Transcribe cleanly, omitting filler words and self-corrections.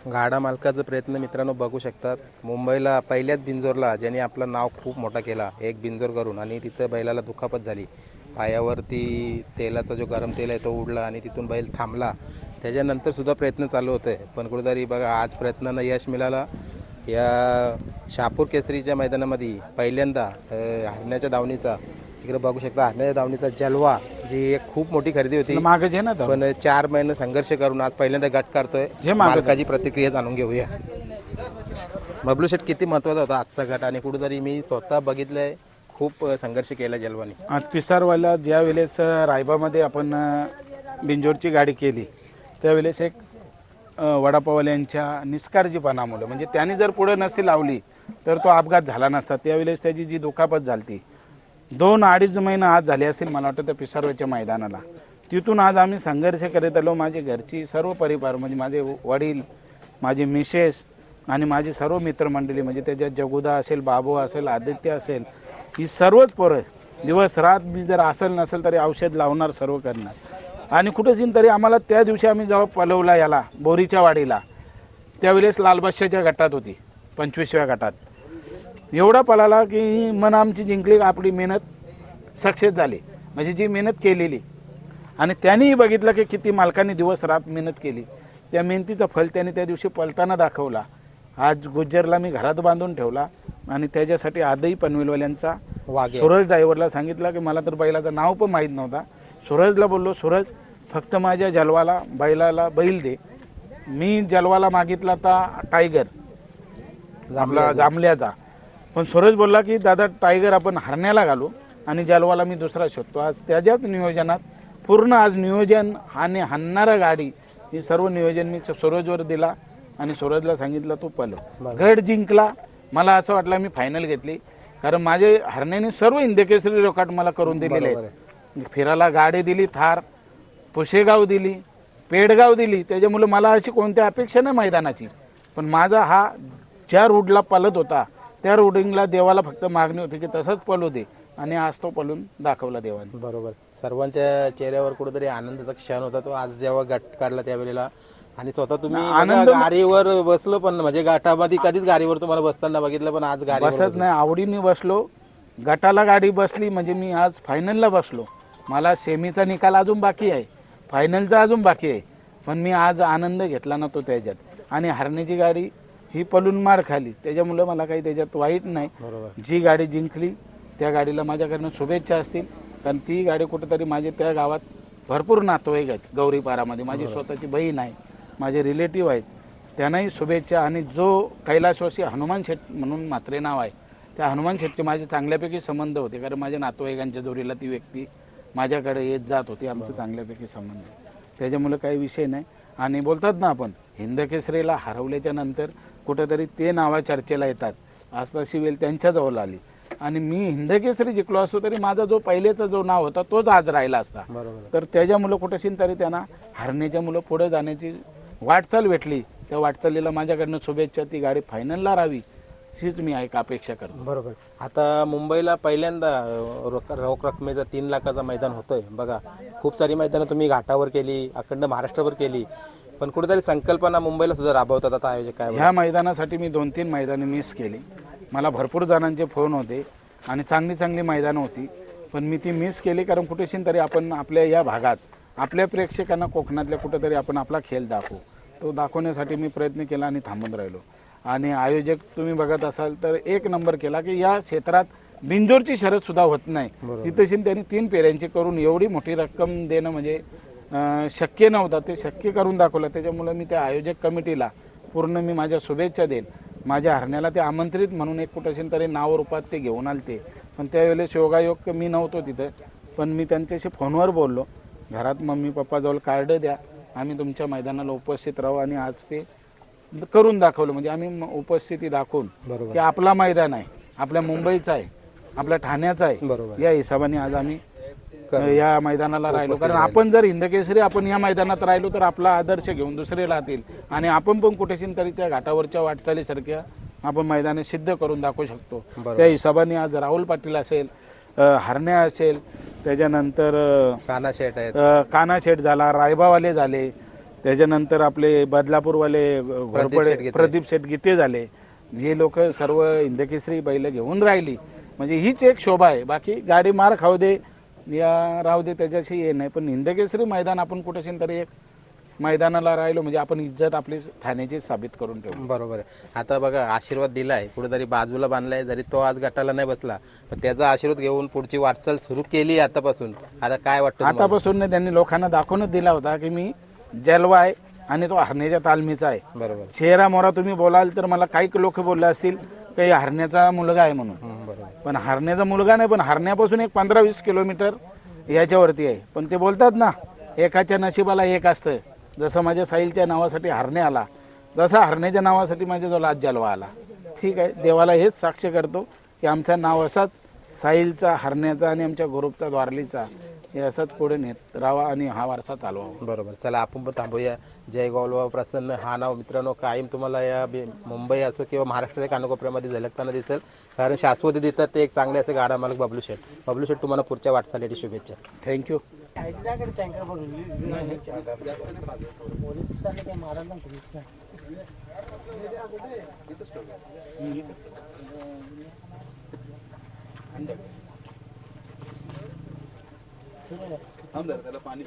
गाडा मालकाचा प्रयत्न मित्रांनो बघू शकतात. मुंबईला पहिल्याच बिंजोरला ज्यांनी आपलं नाव खूप मोठा केला एक बिंजोर करून, आणि तिथं बैलाला दुखापत झाली. पायावरती तेलाचा जो गरम तेल आहे तो उडला आणि तिथून बैल थांबला. त्याच्यानंतर सुद्धा प्रयत्न चालू होते, पण कुठेतरी बघा आज प्रयत्नांना यश मिळाला. या शहापूर केसरीच्या मैदानामध्ये पहिल्यांदा हरण्याच्या दावणीचा, इकडे बघू शकता हरण्याच्या दावणीचा जलवा, जी एक खूप मोठी खरेदी होती मागे जे ना तो. पण 4 महिने संघर्ष करून आज पहिल्यांदा गट काढतोय. जे मागं मालकाची प्रतिक्रिया जाणून घेऊया. बबलू शेट, किती महत्वाचा होता आजचा गट आणि कुठेतरी मी स्वतः बघितलंय खूप संघर्ष केला जलवानी. आज पिसारवाला ज्या वेळेस रायबामध्ये आपण बिंजोरची गाडी केली त्यावेळेस एक वडापावल्यांच्या निष्काळजीपणामुळे, म्हणजे त्यांनी जर पुढे नसती लावली तर तो अपघात झाला नसता. त्यावेळेस त्याची जी दुखापत झाली 2-2.5 महिने आज झाले असतील मला वाटतं त्या पिसारवाच्या मैदानाला. तिथून आज आम्ही संघर्ष करत आलो. माझी घरची सर्व परिवार, म्हणजे माझे वडील, माझे मिसेस आणि माझी सर्व मित्रमंडळी, म्हणजे त्याच्यात जगुदा असेल, बाबू असेल, आदित्य असेल, ही सर्वच पोरं दिवस रात मी जर असेल नसेल तरी औषध लावणार, सर्व करणार. आणि कुठेच तरी आम्हाला त्या दिवशी आम्ही जेव्हा पलवला याला बोरीच्या वाडीला, त्यावेळेस लालबादशाच्या गटात होती 25व्या गटात. एवढा पळाला की मन आमची जिंकली, आपली मेहनत सक्सेस झाली, म्हणजे जी मेहनत केलेली. आणि त्यांनीही बघितलं की किती मालकांनी दिवस रात मेहनत केली. त्या मेहनतीचं फल त्यांनी त्या दिवशी पळताना दाखवला. आज गुज्जरला मी घरात बांधून ठेवला आणि त्याच्यासाठी आजही पनवेलवाल्यांचा सूरज ड्रायव्हरला सांगितलं की मला तर बैलाचं नाव पण माहीत नव्हता. सूरजला बोललो, सूरज फक्त माझ्या जलवाला बैलाला बैल दे. मी जलवाला मागितला तर टायगर आपला जांभल्याचा, पण सूरज बोलला की दादा टायगर आपण हरण्याला घालू आणि जलवाला मी दुसरा शोधतो. आज त्याच्याच नियोजनात पूर्ण आज नियोजन आणि हाणणारा गाडी ही सर्व नियोजन मी सूरजवर दिला आणि सूरजला सांगितलं तू पळव. गड जिंकला. मला असं वाटलं मी फायनल घेतली, कारण माझे हरण्याने सर्व हिंदकेसरी रेकॉर्ड मला करून दिलेले आहेत. फिरायला गाडी दिली, थार, पुशेगाव दिली, पेडगाव दिली. त्याच्यामुळे मला अशी कोणती अपेक्षा नाही मैदानाची, पण माझा हा ज्या रूटला पळत होता त्या रूटिंगला देवाला फक्त मागणी होती की तसंच पळू दे, आणि आज तो पळून दाखवला देवाने. बरोबर. सर्वांच्या चेहऱ्यावर कुठेतरी आनंदाचा क्षण होता तो आज जेव्हा गट काढला त्यावेळेला. आणि स्वतः तुम्ही गाडीवर बसलो, पण म्हणजे गटामध्ये कधीच गाडीवर तुम्हाला बसताना बघितलं, पण आज गाडी बसत नाही, आवडीने बसलो. गटाला गाडी बसली म्हणजे मी आज फायनलला बसलो. मला सेमीचा निकाल अजून बाकी आहे, फायनलचा अजून बाकी आहे, पण मी आज आनंद घेतला ना तो त्याच्यात. आणि हरण्याची गाडी ही पळून मार खाली, त्याच्यामुळे मला काही त्याच्यात वाईट नाही. जी गाडी जिंकली त्या गाडीला माझ्याकडनं शुभेच्छा असतील, कारण ती गाडी कुठेतरी माझे त्या गावात भरपूर नातेवाईक आहेत. गौरीपारामध्ये माझी स्वतःची बहीण आहे, माझे रिलेटिव्ह आहेत, त्यांनाही शुभेच्छा. आणि जो कैलासवासी हनुमान शेठ म्हणून मात्रे नाव आहे, त्या हनुमान शेठचे माझे चांगल्यापैकी संबंध होते, कारण माझ्या नातेवाईकांच्या जोडीला ती व्यक्ती माझ्याकडे येत जात होती. आमचं चांगल्यापैकी संबंध, त्याच्यामुळे काही विषय नाही. आणि बोलतात ना आपण हिंदकेसरीला हरवल्याच्या नंतर कुठेतरी ते नावा चर्चेला येतात. आज तशी वेळ त्यांच्याजवळ आली आणि मी हिंदकेसरी जिंकलो असतो तरी माझा जो पहिलेचा जो नाव होता तोच आज राहिला असता. तर त्याच्यामुळं कुठेशीन तरी त्यांना हरण्याच्या मुलं पुढे जाण्याची वाटचाल भेटली. त्या वाटचालीला माझ्याकडनं शुभेच्छा. ती गाडी फायनलला राहावी हीच मी एक अपेक्षा करतो. बरोबर. आता मुंबईला पहिल्यांदा रोख रकमेचा 3 लाखाचा मैदान होतोय बघा. खूप सारी मैदानं तुम्ही घाटावर केली, अखंड महाराष्ट्रावर केली, पण कुठेतरी संकल्पना मुंबईला सुद्धा राबवतात आता आयोजक. काय ह्या मैदानासाठी मी 2-3 मैदाने मिस केली. मला भरपूर जणांचे फोन होते आणि चांगली चांगली मैदानं होती, पण मी ती मिस केली, कारण कुठेशीन तरी आपण आपल्या या भागात आपल्या प्रेक्षकांना कोकणातल्या कुठेतरी आपण आपला खेळ दाखवू. तो दाखवण्यासाठी मी प्रयत्न केला आणि थांबून राहिलो. आणि आयोजक तुम्ही बघत असाल तर 1 नंबर केला की या क्षेत्रात बिंजोरची शर्यत सुद्धा होत नाही. तिथेशीन त्यांनी 3 फेऱ्यांची करून एवढी मोठी रक्कम देणं म्हणजे शक्य नव्हतं, ते शक्य करून दाखवलं. त्याच्यामुळे मी त्या आयोजक कमिटीला पूर्ण मी माझ्या शुभेच्छा देईन. माझ्या हरण्याला ते आमंत्रित म्हणून एक कुठेशीन तरी नाव रूपात ते घेऊन आले ते, पण त्यावेळेस योगायोग मी नव्हतो तिथं, पण मी त्यांच्याशी फोनवर बोललो. घरात मम्मी पप्पाजवळ कार्ड द्या, आम्ही तुमच्या मैदानाला उपस्थित राहू, आणि आज ते करून दाखवलं. म्हणजे आम्ही उपस्थिती दाखवून की आपला मैदान आहे, आपल्या मुंबईचा आहे, आपल्या ठाण्याचा आहे, या हिशोबाने आज आम्ही या मैदानाला राहिलो. कारण आपण जर हिंदकेसरी आपण या मैदानात राहिलो तर आपला आदर्श घेऊन दुसरे राहतील, आणि आपण पण कुठेशीन तरी त्या घाटावरच्या वाटचालीसारख्या आपण मैदाने सिद्ध करून दाखवू शकतो. त्या हिशोबाने आज राहुल पाटील असेल, हरण्या असेल, त्याच्यानंतर काना शेट आहेत, काना शेट झाला, रायबावाले झाले, त्याच्यानंतर आपले बदलापूरवाले घोरपडे गीते. प्रदीप शेठ गीते झाले, जे लोक सर्व हिंदकेसरी बैल घेऊन राहिली, म्हणजे हीच एक शोभा आहे. बाकी गाडी मार खाऊ दे या राहू दे त्याच्याशी हे नाही, पण हिंदकेसरी मैदान आपण कुठेशी तरी एक मैदानाला राहिलो म्हणजे आपण इज्जत आपली ठाण्याची साबित करून ठेवू. बरोबर आहे. आता बघा आशीर्वाद दिलाय, कुठेतरी बाजूला बांधलाय, जरी तो आज गटाला नाही बसला पण त्याचा आशीर्वाद घेऊन पुढची वाटचाल सुरू केली आतापासून. आता काय वाटतं तुम्हाला? आतापासून नाही, त्यांनी लोकांना दाखवूनच दिला होता की मी जलवा आहे आणि तो हरण्याच्या तालमीचा आहे. बरोबर. चेहरा मोरा तुम्ही बोलाल तर मला काही लोक बोलले असतील काही हरण्याचा मुलगा आहे म्हणून, बरोबर. पण हरण्याचा मुलगा नाही, पण हरण्यापासून एक 15-20 किलोमीटर याच्यावरती आहे. पण ते बोलतात ना, एकाच्या नशिबाला एक असतं. जसं माझ्या साहिलच्या नावासाठी हरणे आला, जसा हरण्याच्या नावासाठी माझ्या जो आज जलवा आला. ठीक आहे, देवाला हेच साक्ष करतो की आमचं नाव असाच साहिलचा, हरण्याचा आणि आमच्या ग्रुपचा द्वारलीचा हे असंच पुढे नेत राहावा आणि हा वारसा चालवावा. बरोबर. चला आपण पण थांबूया. जय गोलवा प्रसन्न हा नाव मित्रांनो कायम तुम्हाला या मुंबई असो किंवा महाराष्ट्राच्या कानाकोपऱ्यामध्ये झलकताना दिसेल, कारण शाश्वती देतात ते एक चांगले असे गाडा मालक बबलू शेठ. बबलू शेठ तुम्हाला पुढच्या वाटचालीसाठी शुभेच्छा. थँक्यू. त्याला पाणी